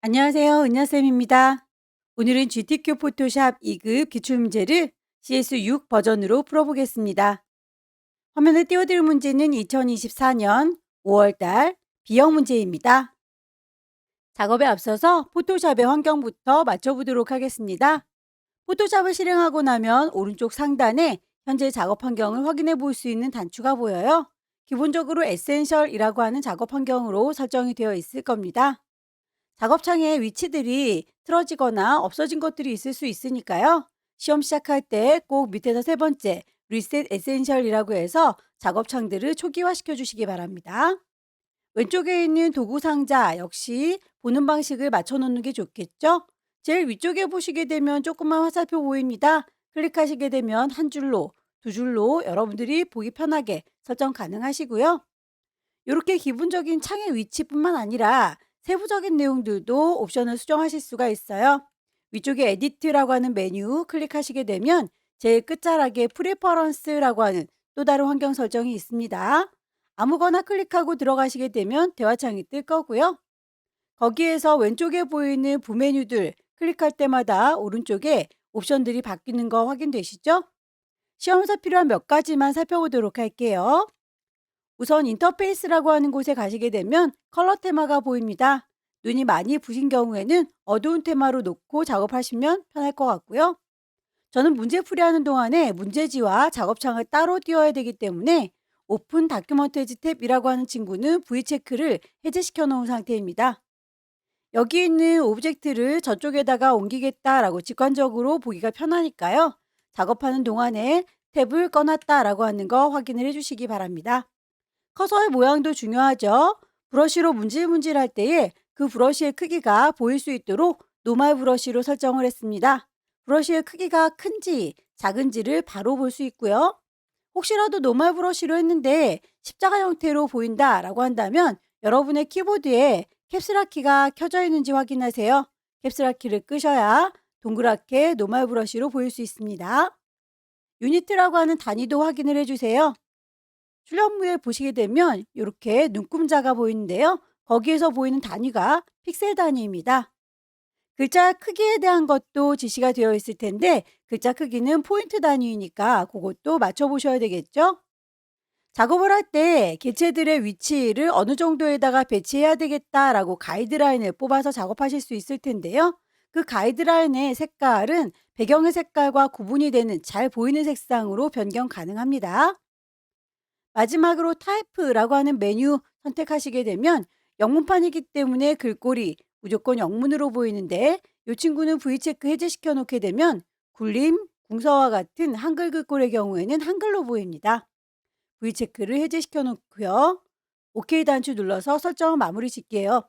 안녕하세요. 은하쌤입니다. 오늘은 GTQ 포토샵 2급 기출문제를 CS6 버전으로 풀어보겠습니다. 화면에 띄워드릴 문제는 2024년 5월달 B형 문제입니다. 작업에 앞서서 포토샵의 환경부터 맞춰보도록 하겠습니다. 포토샵을 실행하고 나면 오른쪽 상단에 현재 작업 환경을 확인해 볼 수 있는 단추가 보여요. 기본적으로 에센셜이라고 하는 작업 환경으로 설정이 되어 있을 겁니다. 작업창의 위치들이 틀어지거나 없어진 것들이 있을 수 있으니까요. 시험 시작할 때 꼭 밑에서 세 번째 리셋 에센셜이라고 해서 작업창들을 초기화시켜 주시기 바랍니다. 왼쪽에 있는 도구 상자 역시 보는 방식을 맞춰 놓는 게 좋겠죠? 제일 위쪽에 보시게 되면 조그만 화살표 보입니다. 클릭하시게 되면 한 줄로, 두 줄로 여러분들이 보기 편하게 설정 가능하시고요. 이렇게 기본적인 창의 위치뿐만 아니라 세부적인 내용들도 옵션을 수정하실 수가 있어요. 위쪽에 에디트라고 하는 메뉴 클릭하시게 되면 제일 끝자락에 프리퍼런스라고 하는 또 다른 환경 설정이 있습니다. 아무거나 클릭하고 들어가시게 되면 대화창이 뜰 거고요. 거기에서 왼쪽에 보이는 부메뉴들 클릭할 때마다 오른쪽에 옵션들이 바뀌는 거 확인되시죠? 시험에서 필요한 몇 가지만 살펴보도록 할게요. 우선 인터페이스라고 하는 곳에 가시게 되면 컬러 테마가 보입니다. 눈이 많이 부신 경우에는 어두운 테마로 놓고 작업하시면 편할 것 같고요. 저는 문제 풀이하는 동안에 문제지와 작업창을 따로 띄워야 되기 때문에 오픈 다큐먼테이지 탭이라고 하는 친구는 V체크를 해제시켜 놓은 상태입니다. 여기 있는 오브젝트를 저쪽에다가 옮기겠다라고 직관적으로 보기가 편하니까요. 작업하는 동안에 탭을 꺼놨다라고 하는 거 확인을 해주시기 바랍니다. 커서의 모양도 중요하죠. 브러쉬로 문질문질할 때에 그 브러쉬의 크기가 보일 수 있도록 노멀 브러쉬로 설정을 했습니다. 브러쉬의 크기가 큰지 작은지를 바로 볼 수 있고요. 혹시라도 노멀 브러쉬로 했는데 십자가 형태로 보인다라고 한다면 여러분의 키보드에 캡슐락 키가 켜져 있는지 확인하세요. 캡슐락 키를 끄셔야 동그랗게 노멀 브러쉬로 보일 수 있습니다. 유니트라고 하는 단위도 확인을 해주세요. 출력물에 보시게 되면 이렇게 눈금자가 보이는데요. 거기에서 보이는 단위가 픽셀 단위입니다. 글자 크기에 대한 것도 지시가 되어 있을 텐데 글자 크기는 포인트 단위이니까 그것도 맞춰보셔야 되겠죠? 작업을 할 때 개체들의 위치를 어느 정도에다가 배치해야 되겠다라고 가이드라인을 뽑아서 작업하실 수 있을 텐데요. 그 가이드라인의 색깔은 배경의 색깔과 구분이 되는 잘 보이는 색상으로 변경 가능합니다. 마지막으로 타입라고 하는 메뉴 선택하시게 되면 영문판이기 때문에 글꼴이 무조건 영문으로 보이는데 이 친구는 V체크 해제시켜 놓게 되면 굴림, 궁서와 같은 한글 글꼴의 경우에는 한글로 보입니다. V체크를 해제시켜 놓고요. OK 단추 눌러서 설정을 마무리 짓게요.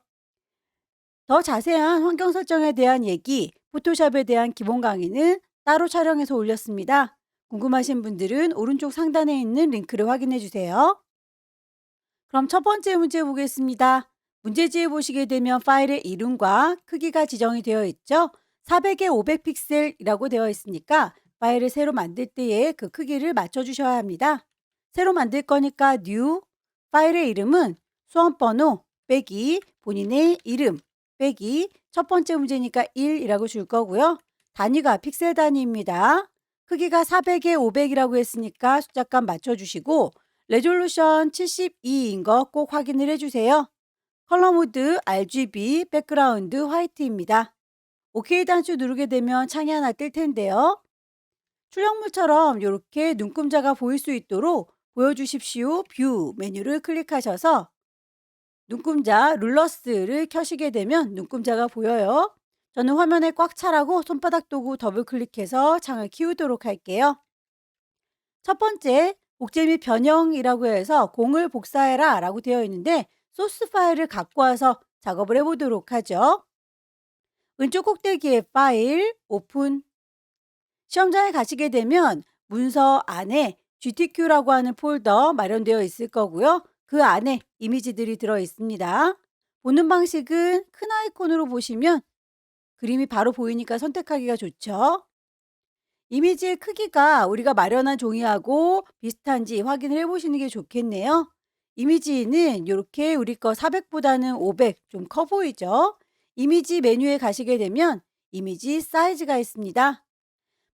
더 자세한 환경 설정에 대한 얘기, 포토샵에 대한 기본 강의는 따로 촬영해서 올렸습니다. 궁금하신 분들은 오른쪽 상단에 있는 링크를 확인해 주세요. 그럼 첫 번째 문제 보겠습니다. 문제지에 보시게 되면 파일의 이름과 크기가 지정이 되어 있죠. 400에 500 픽셀이라고 되어 있으니까 파일을 새로 만들 때에 그 크기를 맞춰 주셔야 합니다. 새로 만들 거니까 new, 파일의 이름은 수험번호 빼기 본인의 이름 빼기 첫 번째 문제니까 1이라고 줄 거고요. 단위가 픽셀 단위입니다. 크기가 400에 500이라고 했으니까 숫자값 맞춰주시고 레졸루션 72인 거 꼭 확인을 해주세요. 컬러 모드 RGB 백그라운드 화이트입니다. OK 단추 누르게 되면 창이 하나 뜰 텐데요. 출력물처럼 이렇게 눈금자가 보일 수 있도록 보여주십시오. 뷰 메뉴를 클릭하셔서 눈금자 룰러스를 켜시게 되면 눈금자가 보여요. 저는 화면에 꽉 차라고 손바닥 도구 더블 클릭해서 창을 키우도록 할게요. 첫 번째, 복제 및 변형이라고 해서 공을 복사해라 라고 되어 있는데 소스 파일을 갖고 와서 작업을 해보도록 하죠. 왼쪽 꼭대기에 파일, 오픈. 시험장에 가시게 되면 문서 안에 GTQ라고 하는 폴더 마련되어 있을 거고요. 그 안에 이미지들이 들어 있습니다. 보는 방식은 큰 아이콘으로 보시면 그림이 바로 보이니까 선택하기가 좋죠. 이미지의 크기가 우리가 마련한 종이하고 비슷한지 확인을 해 보시는 게 좋겠네요. 이미지는 이렇게 우리 거 400보다는 500 좀 커 보이죠? 이미지 메뉴에 가시게 되면 이미지 사이즈가 있습니다.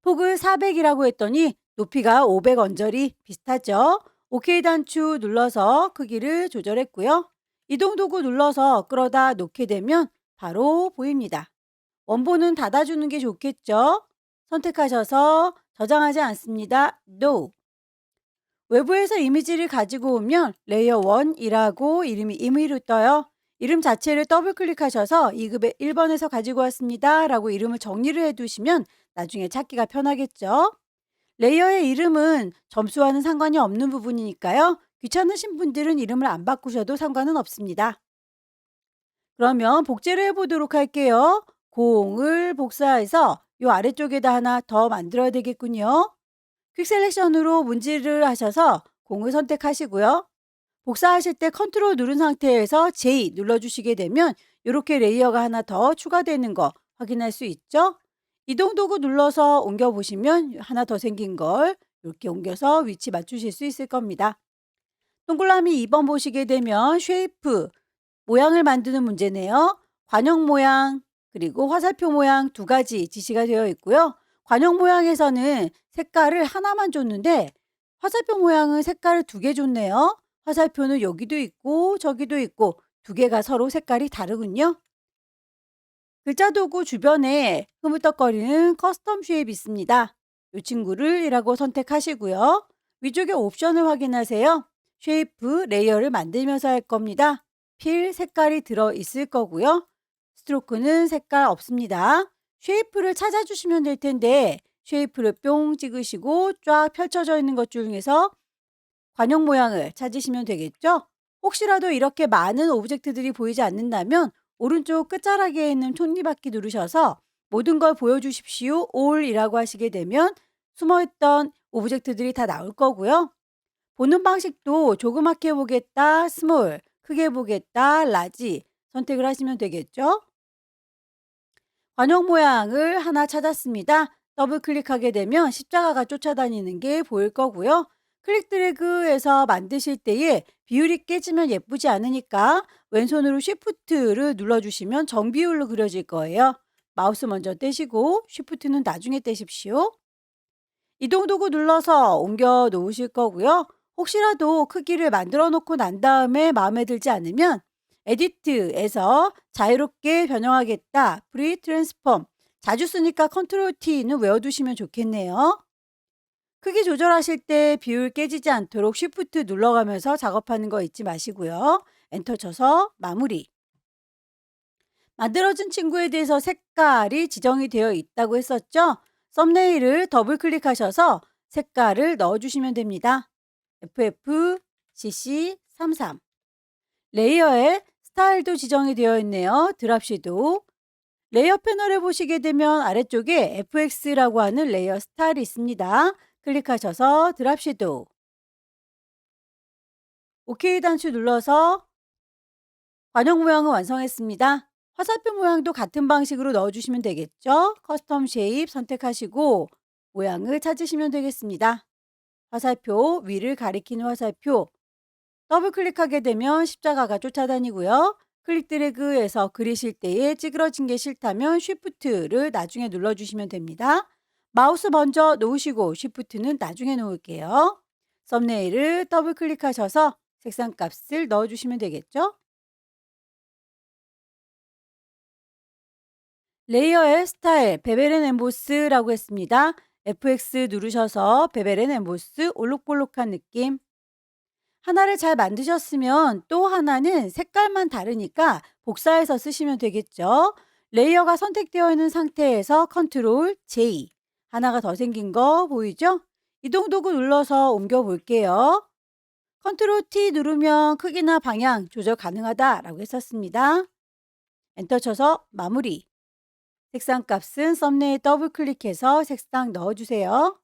폭을 400이라고 했더니 높이가 500 언저리 비슷하죠? OK 단추 눌러서 크기를 조절했고요. 이동 도구 눌러서 끌어다 놓게 되면 바로 보입니다. 원본은 닫아주는 게 좋겠죠? 선택하셔서 저장하지 않습니다. No. 외부에서 이미지를 가지고 오면 레이어 1이라고 이름이 임의로 떠요. 이름 자체를 더블 클릭하셔서 2급의 1번에서 가지고 왔습니다. 라고 이름을 정리를 해두시면 나중에 찾기가 편하겠죠. 레이어의 이름은 점수와는 상관이 없는 부분이니까요. 귀찮으신 분들은 이름을 안 바꾸셔도 상관은 없습니다. 그러면 복제를 해보도록 할게요. 공을 복사해서 이 아래쪽에다 하나 더 만들어야 되겠군요. 퀵 셀렉션으로 문지를 하셔서 공을 선택하시고요. 복사하실 때 컨트롤 누른 상태에서 J 눌러주시게 되면 이렇게 레이어가 하나 더 추가되는 거 확인할 수 있죠? 이동 도구 눌러서 옮겨 보시면 하나 더 생긴 걸 이렇게 옮겨서 위치 맞추실 수 있을 겁니다. 동글라미 2번 보시게 되면 쉐이프, 모양을 만드는 문제네요. 관형 모양, 그리고 화살표 모양 두 가지 지시가 되어 있고요. 관형 모양에서는 색깔을 하나만 줬는데 화살표 모양은 색깔을 두 개 줬네요. 화살표는 여기도 있고 저기도 있고 두 개가 서로 색깔이 다르군요. 글자 도구 주변에 흐물떡거리는 커스텀 쉐입이 있습니다. 이 친구를 이라고 선택하시고요. 위쪽에 옵션을 확인하세요. 쉐이프 레이어를 만들면서 할 겁니다. 필 색깔이 들어 있을 거고요. 스트로크는 색깔 없습니다. 쉐이프를 찾아주시면 될 텐데 쉐이프를 뿅 찍으시고 쫙 펼쳐져 있는 것 중에서 관형 모양을 찾으시면 되겠죠? 혹시라도 이렇게 많은 오브젝트들이 보이지 않는다면 오른쪽 끝자락에 있는 톱니바퀴 누르셔서 모든 걸 보여주십시오. all이라고 하시게 되면 숨어있던 오브젝트들이 다 나올 거고요. 보는 방식도 조그맣게 보겠다, 스몰, 크게 보겠다, 라지 선택을 하시면 되겠죠. 관형 모양을 하나 찾았습니다. 더블 클릭하게 되면 십자가가 쫓아다니는 게 보일 거고요. 클릭 드래그해서 만드실 때에 비율이 깨지면 예쁘지 않으니까 왼손으로 쉬프트를 눌러주시면 정비율로 그려질 거예요. 마우스 먼저 떼시고 쉬프트는 나중에 떼십시오. 이동 도구 눌러서 옮겨 놓으실 거고요. 혹시라도 크기를 만들어 놓고 난 다음에 마음에 들지 않으면 에디트에서 자유롭게 변형하겠다. 프리 트랜스폼. 자주 쓰니까 컨트롤 T는 외워두시면 좋겠네요. 크기 조절하실 때 비율 깨지지 않도록 쉬프트 눌러가면서 작업하는 거 잊지 마시고요. 엔터 쳐서 마무리. 만들어진 친구에 대해서 색깔이 지정이 되어 있다고 했었죠? 썸네일을 더블 클릭하셔서 색깔을 넣어주시면 됩니다. FFCC33 레이어에 스타일도 지정이 되어 있네요. 드랍 섀도우 레이어 패널에 보시게 되면 아래쪽에 FX라고 하는 레이어 스타일이 있습니다. 클릭하셔서 드랍 섀도우 OK 단추 눌러서 관형 모양을 완성했습니다. 화살표 모양도 같은 방식으로 넣어주시면 되겠죠. 커스텀 쉐입 선택하시고 모양을 찾으시면 되겠습니다. 화살표 위를 가리키는 화살표 더블 클릭하게 되면 십자가가 쫓아다니고요. 클릭 드래그해서 그리실 때에 찌그러진 게 싫다면 쉬프트를 나중에 눌러주시면 됩니다. 마우스 먼저 놓으시고 쉬프트는 나중에 놓을게요. 썸네일을 더블 클릭하셔서 색상 값을 넣어주시면 되겠죠. 레이어의 스타일, 베벨 앤 엠보스라고 했습니다. FX 누르셔서 베벨 앤 엠보스 올록볼록한 느낌. 하나를 잘 만드셨으면 또 하나는 색깔만 다르니까 복사해서 쓰시면 되겠죠. 레이어가 선택되어 있는 상태에서 컨트롤 J. 하나가 더 생긴 거 보이죠? 이동 도구 눌러서 옮겨 볼게요. 컨트롤 T 누르면 크기나 방향 조절 가능하다라고 했었습니다. 엔터 쳐서 마무리. 색상 값은 썸네일 더블 클릭해서 색상 넣어주세요.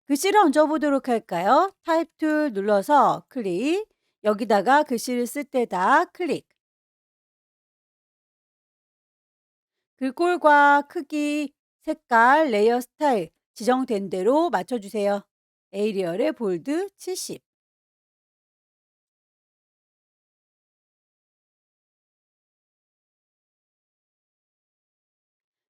글씨를 얹어보도록 할까요? 타입 툴 눌러서 클릭. 여기다가 글씨를 쓸 때다 클릭. 글꼴과 크기 색깔, 레이어 스타일 지정된 대로 맞춰주세요. 에이리얼의 볼드 70.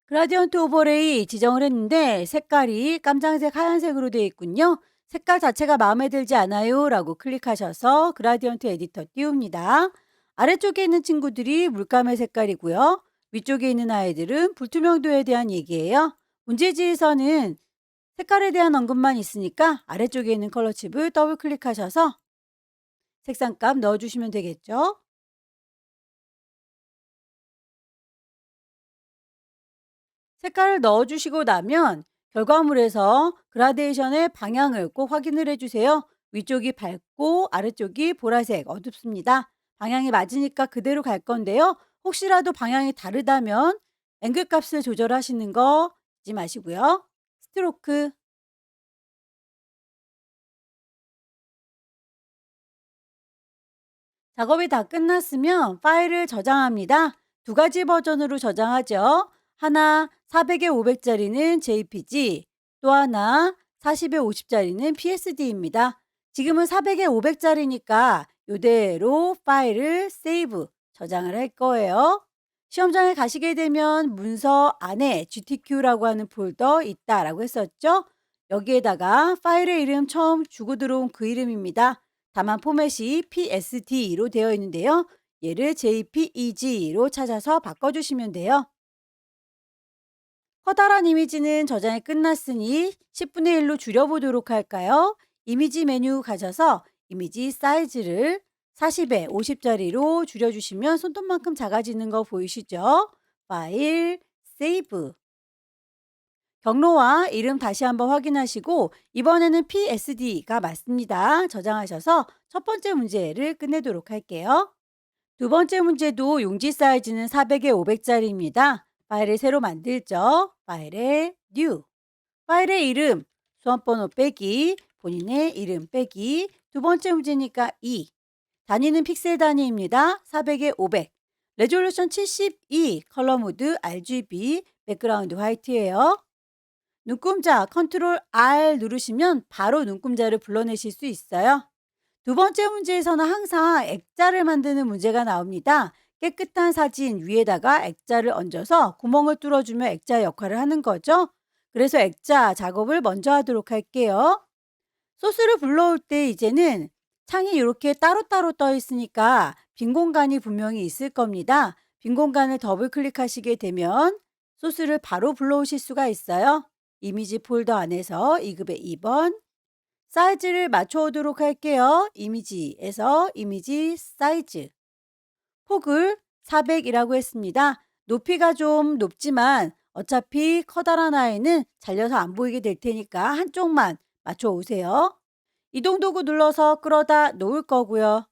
그라디언트 오버레이 지정을 했는데 색깔이 깜장색, 하얀색으로 되어 있군요. 색깔 자체가 마음에 들지 않아요 라고 클릭하셔서 그라디언트 에디터 띄웁니다. 아래쪽에 있는 친구들이 물감의 색깔이고요. 위쪽에 있는 아이들은 불투명도에 대한 얘기예요. 문제지에서는 색깔에 대한 언급만 있으니까 아래쪽에 있는 컬러 칩을 더블 클릭하셔서 색상값 넣어주시면 되겠죠. 색깔을 넣어주시고 나면 결과물에서 그라데이션의 방향을 꼭 확인을 해주세요. 위쪽이 밝고 아래쪽이 보라색 어둡습니다. 방향이 맞으니까 그대로 갈 건데요. 혹시라도 방향이 다르다면 앵글 값을 조절하시는 거 잊지 마시고요. 스트로크, 작업이 다 끝났으면 파일을 저장합니다. 두 가지 버전으로 저장하죠. 하나 400에 500짜리는 JPG, 또 하나 40에 50짜리는 PSD입니다. 지금은 400에 500짜리니까 이대로 파일을 세이브, 저장을 할 거예요. 시험장에 가시게 되면 문서 안에 GTQ라고 하는 폴더 있다라고 했었죠. 여기에다가 파일의 이름 처음 주고 들어온 그 이름입니다. 다만 포맷이 PSD로 되어 있는데요. 얘를 JPEG로 찾아서 바꿔주시면 돼요. 커다란 이미지는 저장이 끝났으니 10분의 1로 줄여보도록 할까요? 이미지 메뉴 가셔서 이미지 사이즈를 40에 50짜리로 줄여주시면 손톱만큼 작아지는 거 보이시죠? 파일, 세이브. 경로와 이름 다시 한번 확인하시고 이번에는 PSD가 맞습니다. 저장하셔서 첫 번째 문제를 끝내도록 할게요. 두 번째 문제도 용지 사이즈는 400에 500짜리입니다. 파일을 새로 만들죠. 파일에 New. 파일의 이름, 수험번호 빼기, 본인의 이름 빼기. 두 번째 문제니까 2. 단위는 픽셀 단위입니다. 400에 500. 레졸루션 72, 컬러 모드 RGB, 백그라운드 화이트예요. 눈금자 컨트롤 R 누르시면 바로 눈금자를 불러내실 수 있어요. 두 번째 문제에서는 항상 액자를 만드는 문제가 나옵니다. 깨끗한 사진 위에다가 액자를 얹어서 구멍을 뚫어주면 액자 역할을 하는 거죠. 그래서 액자 작업을 먼저 하도록 할게요. 소스를 불러올 때 이제는 창이 이렇게 따로따로 떠 있으니까 빈 공간이 분명히 있을 겁니다. 빈 공간을 더블 클릭하시게 되면 소스를 바로 불러오실 수가 있어요. 이미지 폴더 안에서 2급의 2번 사이즈를 맞춰오도록 할게요. 이미지에서 이미지 사이즈 폭을 400이라고 했습니다. 높이가 좀 높지만 어차피 커다란 아이는 잘려서 안 보이게 될 테니까 한쪽만 맞춰오세요. 이동 도구 눌러서 끌어다 놓을 거고요.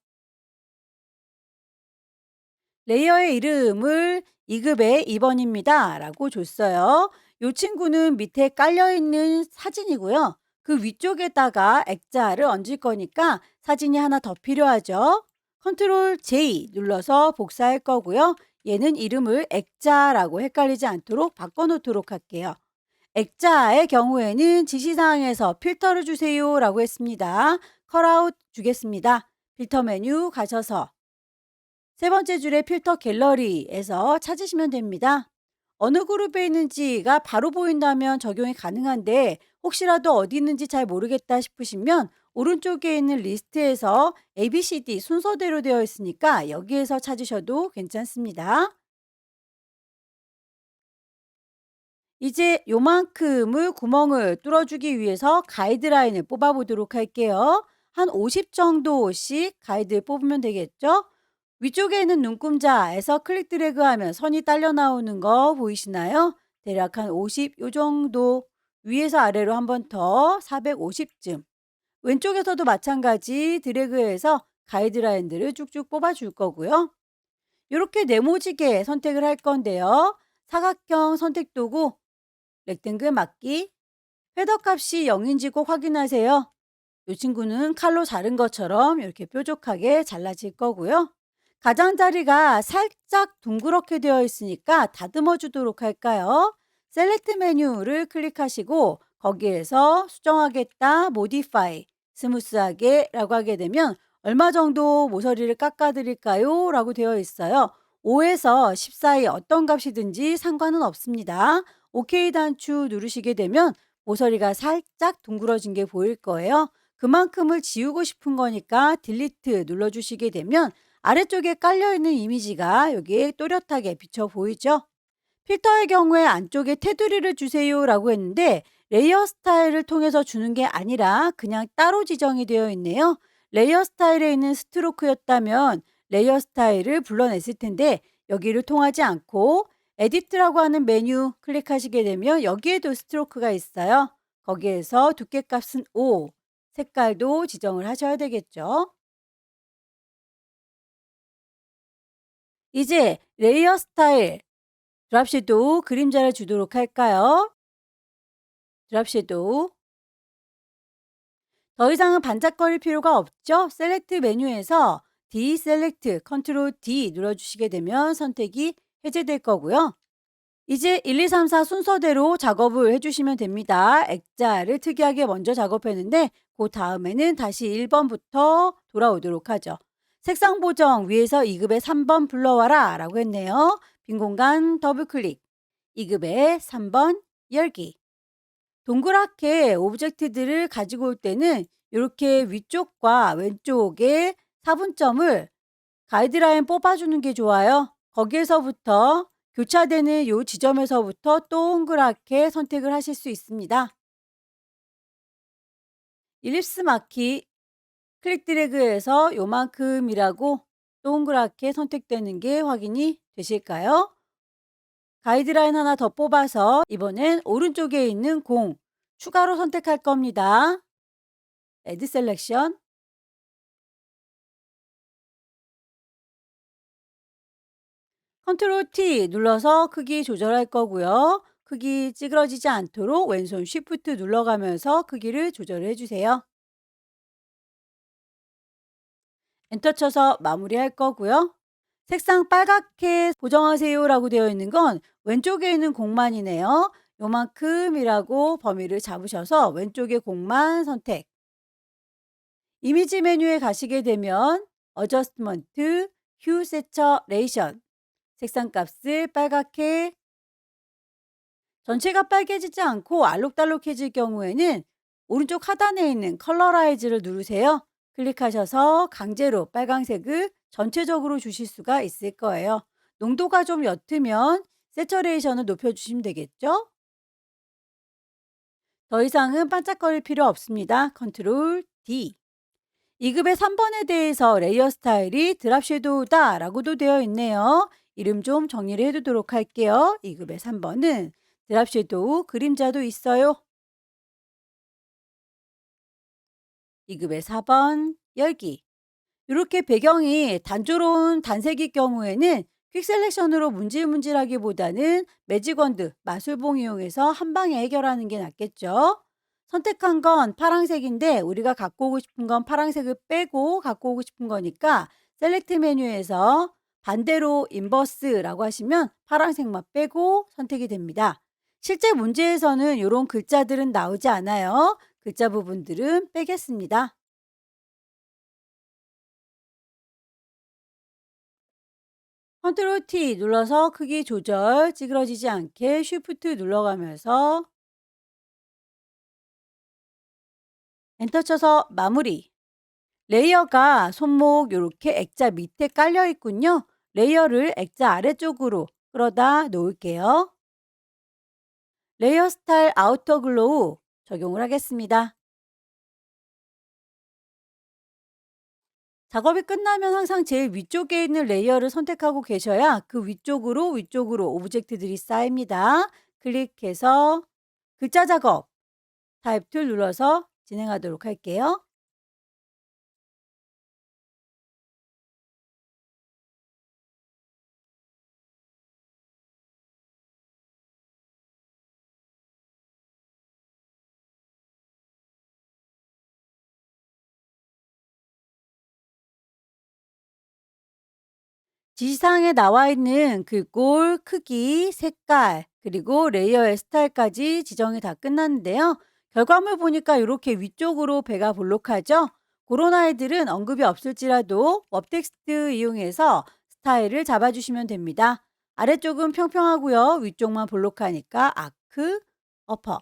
레이어의 이름을 2급의 2번입니다. 라고 줬어요. 이 친구는 밑에 깔려있는 사진이고요. 그 위쪽에다가 액자를 얹을 거니까 사진이 하나 더 필요하죠. 컨트롤 J 눌러서 복사할 거고요. 얘는 이름을 액자라고 헷갈리지 않도록 바꿔놓도록 할게요. 액자의 경우에는 지시사항에서 필터를 주세요 라고 했습니다. 컬아웃 주겠습니다. 필터 메뉴 가셔서 세 번째 줄의 필터 갤러리에서 찾으시면 됩니다. 어느 그룹에 있는지가 바로 보인다면 적용이 가능한데 혹시라도 어디 있는지 잘 모르겠다 싶으시면 오른쪽에 있는 리스트에서 ABCD 순서대로 되어 있으니까 여기에서 찾으셔도 괜찮습니다. 이제 요만큼의 구멍을 뚫어주기 위해서 가이드라인을 뽑아보도록 할게요. 한 50 정도씩 가이드 뽑으면 되겠죠? 위쪽에 있는 눈금자에서 클릭 드래그하면 선이 딸려 나오는 거 보이시나요? 대략 한 50 요 정도 위에서 아래로 한 번 더 450쯤 왼쪽에서도 마찬가지 드래그해서 가이드라인들을 쭉쭉 뽑아줄 거고요. 이렇게 네모지게 선택을 할 건데요. 사각형 선택 도구 렉탱글 막기 헤더 값이 0인지 꼭 확인하세요. 이 친구는 칼로 자른 것처럼 이렇게 뾰족하게 잘라질 거고요. 가장자리가 살짝 둥그렇게 되어 있으니까 다듬어 주도록 할까요? 셀렉트 메뉴를 클릭하시고 거기에서 수정하겠다, modify, 스무스하게 라고 하게 되면 얼마 정도 모서리를 깎아드릴까요? 라고 되어 있어요. 5에서 10 사이 어떤 값이든지 상관은 없습니다. OK 단추 누르시게 되면 모서리가 살짝 둥그러진 게 보일 거예요. 그만큼을 지우고 싶은 거니까 딜리트 눌러주시게 되면 아래쪽에 깔려있는 이미지가 여기에 또렷하게 비쳐 보이죠? 필터의 경우에 안쪽에 테두리를 주세요 라고 했는데 레이어 스타일을 통해서 주는 게 아니라 그냥 따로 지정이 되어 있네요. 레이어 스타일에 있는 스트로크였다면 레이어 스타일을 불러냈을 텐데 여기를 통하지 않고 에디트라고 하는 메뉴 클릭하시게 되면 여기에도 스트로크가 있어요. 거기에서 두께값은 5, 색깔도 지정을 하셔야 되겠죠. 이제 레이어 스타일 드랍 섀도우 그림자를 주도록 할까요? 드랍 섀도우. 더 이상은 반짝거릴 필요가 없죠? 셀렉트 메뉴에서 디셀렉트 컨트롤 D 눌러주시게 되면 선택이 해제될 거고요. 이제 1, 2, 3, 4 순서대로 작업을 해주시면 됩니다. 액자를 특이하게 먼저 작업했는데 그 다음에는 다시 1번부터 돌아오도록 하죠. 색상 보정 위에서 2급의 3번 불러와라 라고 했네요. 빈 공간 더블 클릭. 2급의 3번 열기. 동그랗게 오브젝트들을 가지고 올 때는 이렇게 위쪽과 왼쪽에 사분점을 가이드라인 뽑아주는 게 좋아요. 거기에서부터 교차되는 이 지점에서부터 동그랗게 선택을 하실 수 있습니다. 일립스 마키 클릭 드래그해서 요만큼이라고 동그랗게 선택되는 게 확인이 되실까요? 가이드라인 하나 더 뽑아서 이번엔 오른쪽에 있는 공 추가로 선택할 겁니다. Add Selection. 컨트롤 T 눌러서 크기 조절할 거고요. 크기 찌그러지지 않도록 왼손 Shift 눌러가면서 크기를 조절해 주세요. 엔터 쳐서 마무리할 거고요. 색상 빨갛게 보정하세요 라고 되어 있는 건 왼쪽에 있는 공만이네요. 요만큼이라고 범위를 잡으셔서 왼쪽의 공만 선택. 이미지 메뉴에 가시게 되면 Adjustment, Hue Saturation 색상 값을 빨갛게 전체가 빨개지지 않고 알록달록해질 경우에는 오른쪽 하단에 있는 컬러라이즈를 누르세요. 클릭하셔서 강제로 빨강색을 전체적으로 주실 수가 있을 거예요. 농도가 좀 옅으면 세처레이션을 높여주시면 되겠죠? 더 이상은 반짝거릴 필요 없습니다. 컨트롤 D. 2급의 3번에 대해서 레이어 스타일이 드랍 섀도우다 라고도 되어 있네요. 이름 좀 정리를 해두도록 할게요. 2급의 3번은 드랍 섀도우 그림자도 있어요. 2급의 4번 열기. 이렇게 배경이 단조로운 단색일 경우에는 퀵 셀렉션으로 문질문질하기보다는 매직원드, 마술봉 이용해서 한 방에 해결하는 게 낫겠죠. 선택한 건 파란색인데 우리가 갖고 오고 싶은 건 파란색을 빼고 갖고 오고 싶은 거니까 셀렉트 메뉴에서 반대로 인버스라고 하시면 파란색만 빼고 선택이 됩니다. 실제 문제에서는 이런 글자들은 나오지 않아요. 글자 부분들은 빼겠습니다. 컨트롤 T 눌러서 크기 조절 찌그러지지 않게 쉬프트 눌러가면서 엔터 쳐서 마무리. 레이어가 손목 요렇게 액자 밑에 깔려 있군요. 레이어를 액자 아래쪽으로 끌어다 놓을게요. 레이어 스타일 아우터 글로우 적용을 하겠습니다. 작업이 끝나면 항상 제일 위쪽에 있는 레이어를 선택하고 계셔야 그 위쪽으로 오브젝트들이 쌓입니다. 클릭해서 글자 작업 타입 툴 눌러서 진행하도록 할게요. 지시사항에 나와 있는 글꼴, 크기, 색깔, 그리고 레이어의 스타일까지 지정이 다 끝났는데요. 결과물 보니까 이렇게 위쪽으로 배가 볼록하죠? 그런 아이들은 언급이 없을지라도 웹텍스트 이용해서 스타일을 잡아주시면 됩니다. 아래쪽은 평평하고요. 위쪽만 볼록하니까 아크, 어퍼.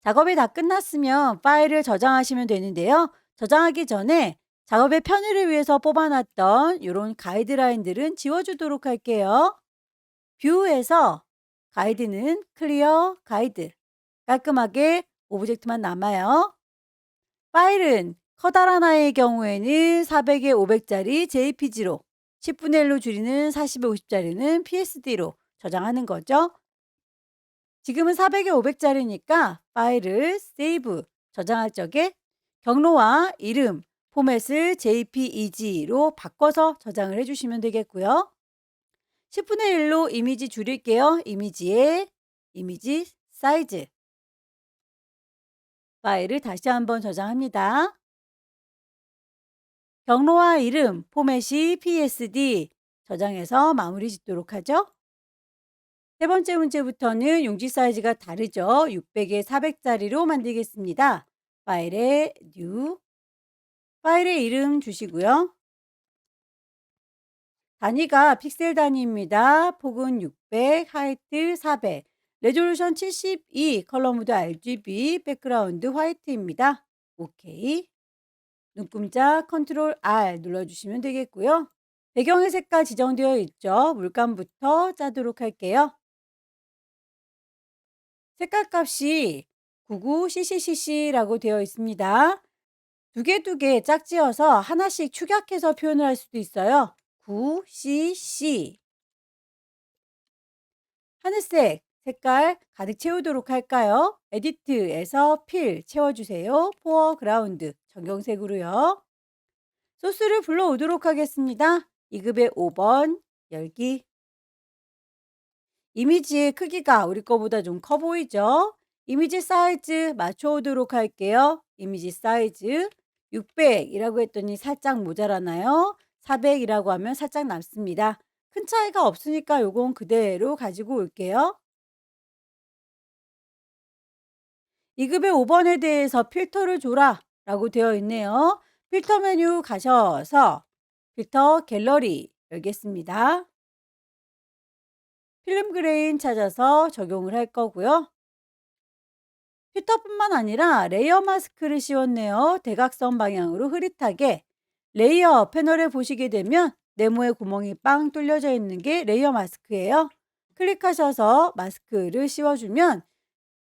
작업이 다 끝났으면 파일을 저장하시면 되는데요. 저장하기 전에 작업의 편의를 위해서 뽑아놨던 이런 가이드라인들은 지워주도록 할게요. 뷰에서 가이드는 클리어 가이드. 깔끔하게 오브젝트만 남아요. 파일은 커다란 아이의 경우에는 400에 500짜리 JPG로, 10분의 1로 줄이는 40에 50짜리는 PSD로 저장하는 거죠. 지금은 400에 500짜리니까 파일을 세이브, 저장할 적에 경로와 이름, 포맷을 JPEG로 바꿔서 저장을 해주시면 되겠고요. 10분의 1로 이미지 줄일게요. 이미지에 이미지 사이즈. 파일을 다시 한번 저장합니다. 경로와 이름, 포맷이 PSD 저장해서 마무리 짓도록 하죠. 세 번째 문제부터는 용지 사이즈가 다르죠. 600에 400짜리로 만들겠습니다. 파일에 New, 파일의 이름 주시고요. 단위가 픽셀 단위입니다. 폭은 600, 하이트 400, 레졸루션 72, 컬러 모드 RGB, 백그라운드 화이트입니다. 오케이. 눈금자 컨트롤 R 눌러주시면 되겠고요. 배경의 색깔 지정되어 있죠. 물감부터 짜도록 할게요. 색깔 값이 99CCCC라고 되어 있습니다. 두 개 짝지어서 하나씩 축약해서 표현을 할 수도 있어요. 9CC. 하늘색 색깔 가득 채우도록 할까요? 에디트에서 필 채워주세요. 포어그라운드 정경색으로요. 소스를 불러오도록 하겠습니다. 2급의 5번 열기. 이미지의 크기가 우리 거보다 좀 커 보이죠? 이미지 사이즈 맞춰오도록 할게요. 이미지 사이즈 600이라고 했더니 살짝 모자라나요? 400이라고 하면 살짝 남습니다. 큰 차이가 없으니까 요건 그대로 가지고 올게요. 2급의 5번에 대해서 필터를 줘라 라고 되어 있네요. 필터 메뉴 가셔서 필터 갤러리 열겠습니다. 필름 그레인 찾아서 적용을 할 거고요. 필터뿐만 아니라 레이어 마스크를 씌웠네요. 대각선 방향으로 흐릿하게. 레이어 패널에 보시게 되면 네모의 구멍이 빵 뚫려져 있는 게 레이어 마스크예요. 클릭하셔서 마스크를 씌워주면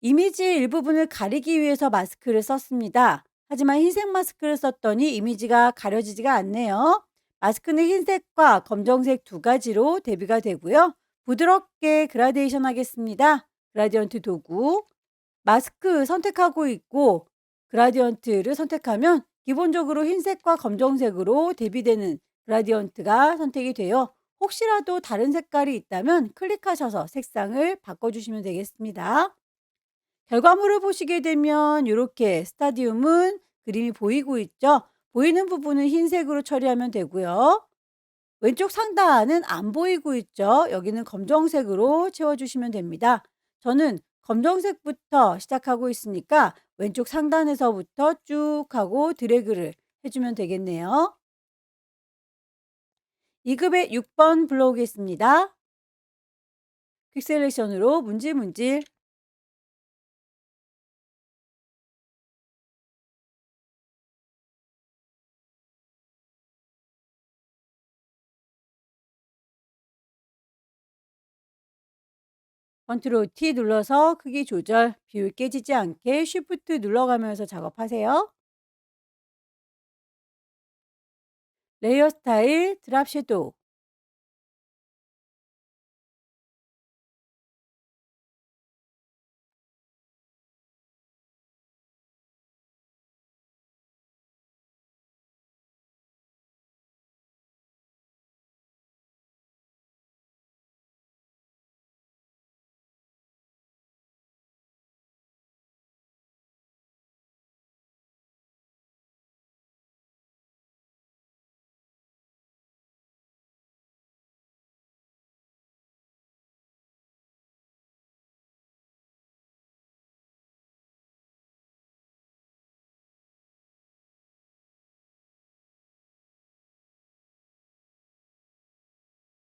이미지의 일부분을 가리기 위해서 마스크를 썼습니다. 하지만 흰색 마스크를 썼더니 이미지가 가려지지가 않네요. 마스크는 흰색과 검정색 두 가지로 대비가 되고요. 부드럽게 그라데이션 하겠습니다. 그라디언트 도구. 마스크 선택하고 있고 그라디언트를 선택하면 기본적으로 흰색과 검정색으로 대비되는 그라디언트가 선택이 돼요. 혹시라도 다른 색깔이 있다면 클릭하셔서 색상을 바꿔주시면 되겠습니다. 결과물을 보시게 되면 이렇게 스타디움은 그림이 보이고 있죠. 보이는 부분은 흰색으로 처리하면 되고요. 왼쪽 상단은 안 보이고 있죠. 여기는 검정색으로 채워주시면 됩니다. 저는 검정색부터 시작하고 있으니까 왼쪽 상단에서부터 쭉 하고 드래그를 해주면 되겠네요. 2급의 6번 불러오겠습니다. 퀵셀렉션으로 문질문질. 컨트롤 T 눌러서 크기 조절, 비율 깨지지 않게 쉬프트 눌러가면서 작업하세요. 레이어 스타일, 드랍 섀도우.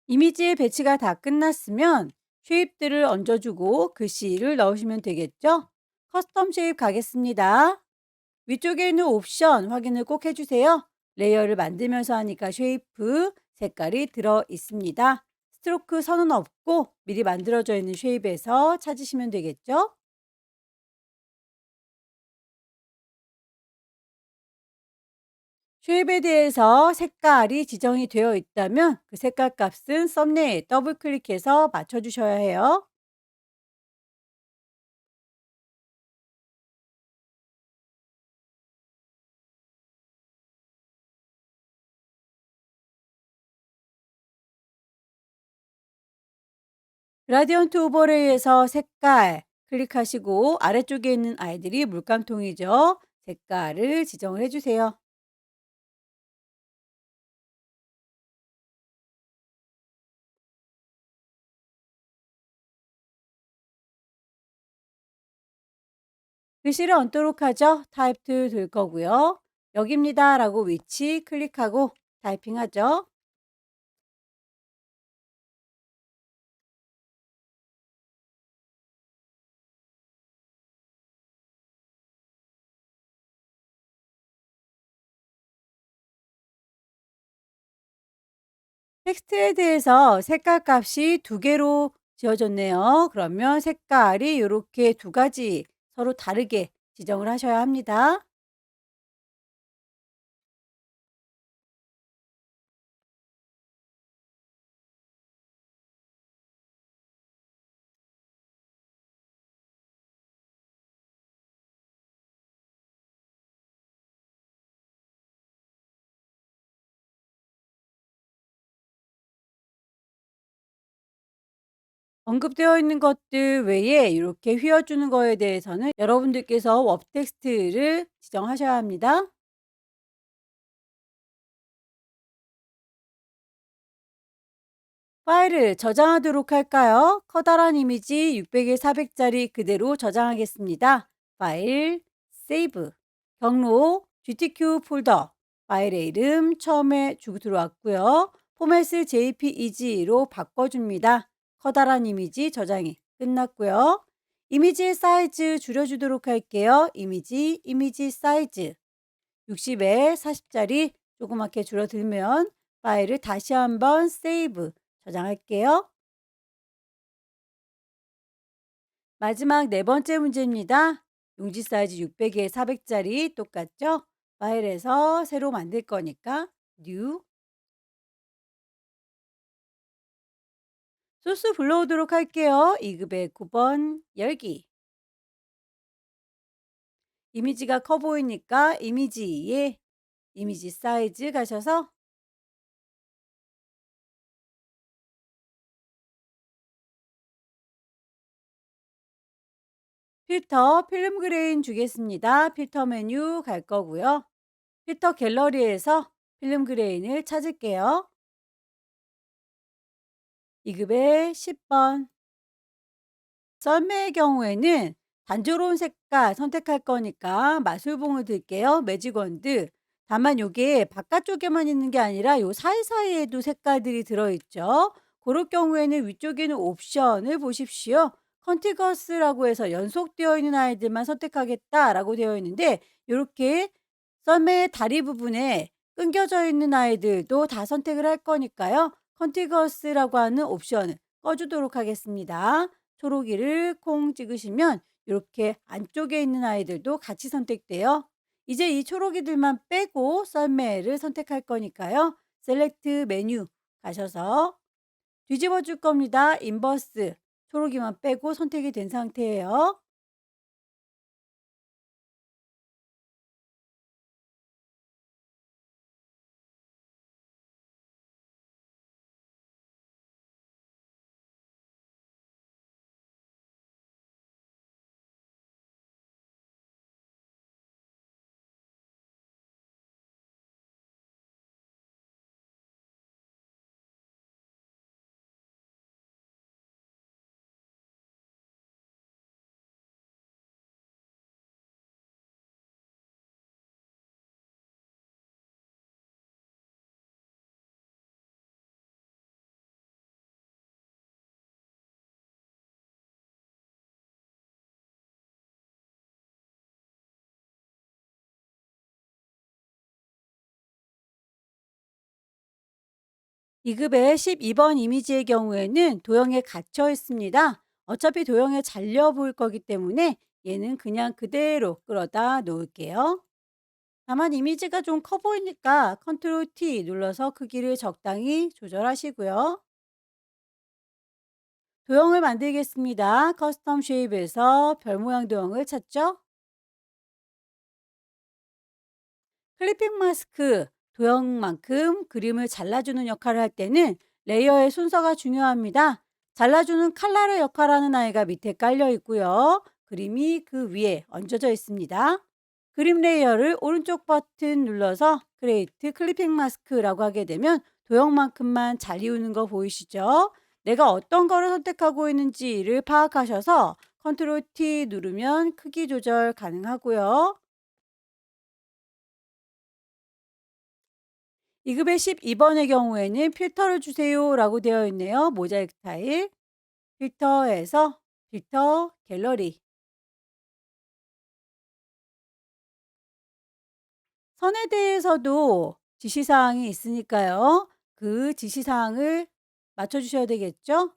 이미지의 배치가 다 끝났으면 쉐입들을 얹어주고 글씨를 넣으시면 되겠죠? 커스텀 쉐입 가겠습니다. 위쪽에 있는 옵션 확인을 꼭 해주세요. 레이어를 만들면서 하니까 쉐이프 색깔이 들어 있습니다. 스트로크 선은 없고 미리 만들어져 있는 쉐입에서 찾으시면 되겠죠? 쉐입에 대해서 색깔이 지정이 되어 있다면 그 색깔 값은 썸네일 더블 클릭해서 맞춰주셔야 해요. 그라디언트 오버레이에서 색깔 클릭하시고 아래쪽에 있는 아이들이 물감통이죠. 색깔을 지정을 해주세요. 글씨를 얹도록 하죠. 타입 툴 들 거고요. 여기입니다 라고 위치 클릭하고 타이핑하죠. 텍스트에 대해서 색깔 값이 두 개로 지어졌네요. 그러면 색깔이 이렇게 두 가지 서로 다르게 지정을 하셔야 합니다. 언급되어 있는 것들 외에 이렇게 휘어주는 거에 대해서는 여러분들께서 업 텍스트를 지정하셔야 합니다. 파일을 저장하도록 할까요? 커다란 이미지 600에 400짜리 그대로 저장하겠습니다. 파일, 세이브, 경로, GTQ 폴더, 파일의 이름 처음에 주고 들어왔고요. 포맷을 JPEG로 바꿔줍니다. 커다란 이미지 저장이 끝났고요. 이미지의 사이즈 줄여주도록 할게요. 이미지 사이즈 60에 40짜리 조그맣게 줄어들면 파일을 다시 한번 세이브 저장할게요. 마지막 네 번째 문제입니다. 용지 사이즈 600에 400짜리 똑같죠? 파일에서 새로 만들 거니까 New 소스 불러오도록 할게요. 2급의 9번 열기 이미지가 커 보이니까 이미지에 이미지 사이즈 가셔서 필터 필름 그레인 주겠습니다. 필터 메뉴 갈 거고요. 필터 갤러리에서 필름 그레인을 찾을게요. 2급의 10번 썰매의 경우에는 단조로운 색깔 선택할 거니까 마술봉을 들게요. 매직원드. 다만 요게 바깥쪽에만 있는 게 아니라 요 사이사이에도 색깔들이 들어있죠. 그럴 경우에는 위쪽에 있는 옵션을 보십시오. 컨티거스라고 해서 연속되어 있는 아이들만 선택하겠다라고 되어 있는데 이렇게 썰매의 다리 부분에 끊겨져 있는 아이들도 다 선택을 할 거니까요. 컨티거스라고 하는 옵션을 꺼주도록 하겠습니다. 초록이를 콩 찍으시면 이렇게 안쪽에 있는 아이들도 같이 선택돼요. 이제 이 초록이들만 빼고 썰매를 선택할 거니까요. 셀렉트 메뉴 가셔서 뒤집어 줄 겁니다. 인버스 초록이만 빼고 선택이 된 상태예요. 2급의 12번 이미지의 경우에는 도형에 갇혀 있습니다. 어차피 도형에 잘려 보일 거기 때문에 얘는 그냥 그대로 끌어다 놓을게요. 다만 이미지가 좀 커 보이니까 컨트롤 T 눌러서 크기를 적당히 조절하시고요. 도형을 만들겠습니다. 커스텀 쉐입에서 별 모양 도형을 찾죠. 클리핑 마스크 도형만큼 그림을 잘라주는 역할을 할 때는 레이어의 순서가 중요합니다. 잘라주는 칼날의 역할하는 아이가 밑에 깔려 있고요. 그림이 그 위에 얹어져 있습니다. 그림 레이어를 오른쪽 버튼 눌러서 크레이트 클리핑 마스크라고 하게 되면 도형만큼만 잘 이루는 거 보이시죠? 내가 어떤 거를 선택하고 있는지를 파악하셔서 컨트롤 T 누르면 크기 조절 가능하고요. 2급의 12번의 경우에는 필터를 주세요라고 되어 있네요. 모자이크 타일. 필터에서 필터 갤러리. 선에 대해서도 지시사항이 있으니까요. 그 지시사항을 맞춰주셔야 되겠죠?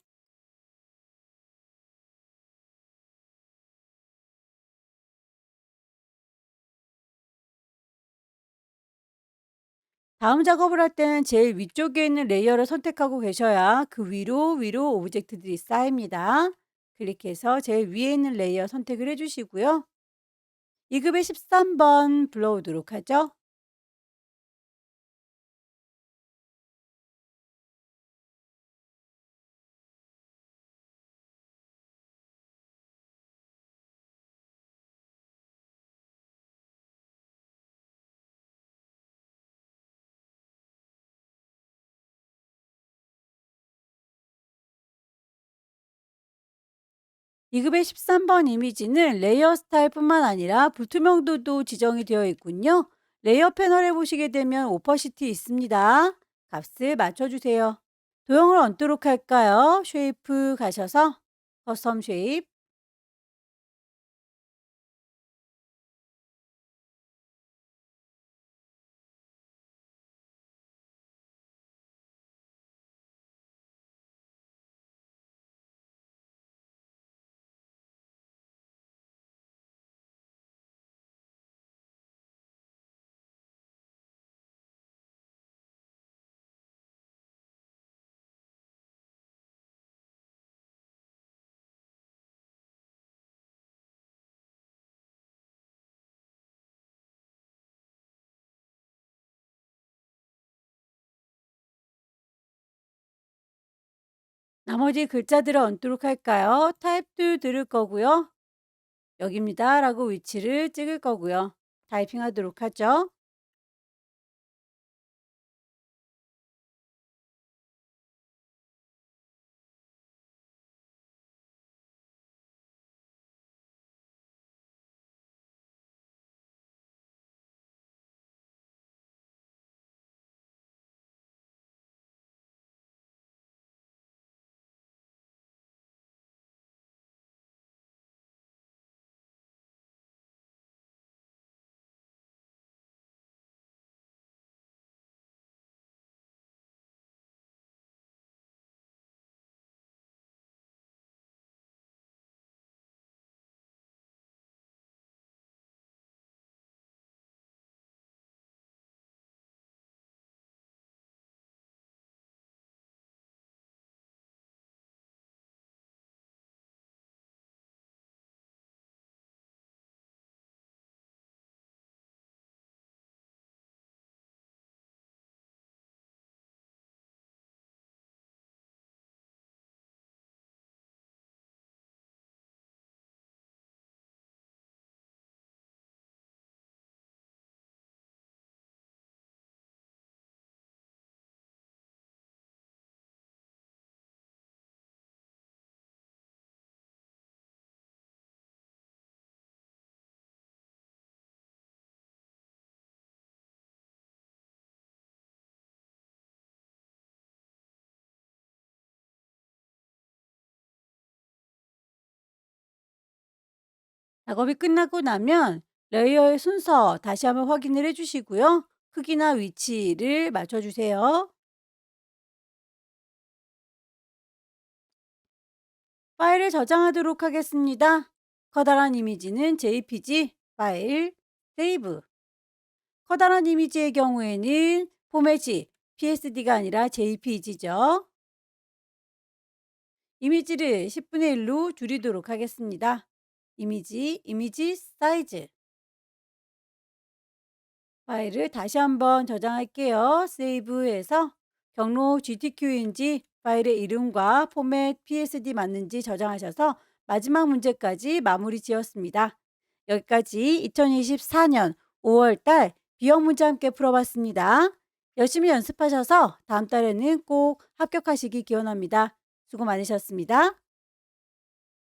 다음 작업을 할 때는 제일 위쪽에 있는 레이어를 선택하고 계셔야 그 위로 오브젝트들이 쌓입니다. 클릭해서 제일 위에 있는 레이어 선택을 해주시고요. 2급의 13번 불러오도록 하죠. 이 급의 13번 이미지는 레이어 스타일뿐만 아니라 불투명도도 지정이 되어 있군요. 레이어 패널에 보시게 되면 오퍼시티 있습니다. 값을 맞춰주세요. 도형을 얹도록 할까요? 쉐이프 가셔서 커스텀 쉐입. 나머지 글자들을 얹도록 할까요? 타입도 들을 거고요. 여기입니다 라고 위치를 찍을 거고요. 타이핑 하도록 하죠. 작업이 끝나고 나면 레이어의 순서 다시 한번 확인을 해주시고요. 크기나 위치를 맞춰주세요. 파일을 저장하도록 하겠습니다. 커다란 이미지는 JPG, 파일, 세이브. 커다란 이미지의 경우에는 포맷이 PSD가 아니라 JPG죠. 이미지를 10분의 1로 줄이도록 하겠습니다. 이미지 사이즈. 파일을 다시 한번 저장할게요. 세이브해서 경로 GTQ인지 파일의 이름과 포맷 PSD 맞는지 저장하셔서 마지막 문제까지 마무리 지었습니다. 여기까지 2024년 5월달 비형 문제 함께 풀어봤습니다. 열심히 연습하셔서 다음 달에는 꼭 합격하시기 기원합니다. 수고 많으셨습니다.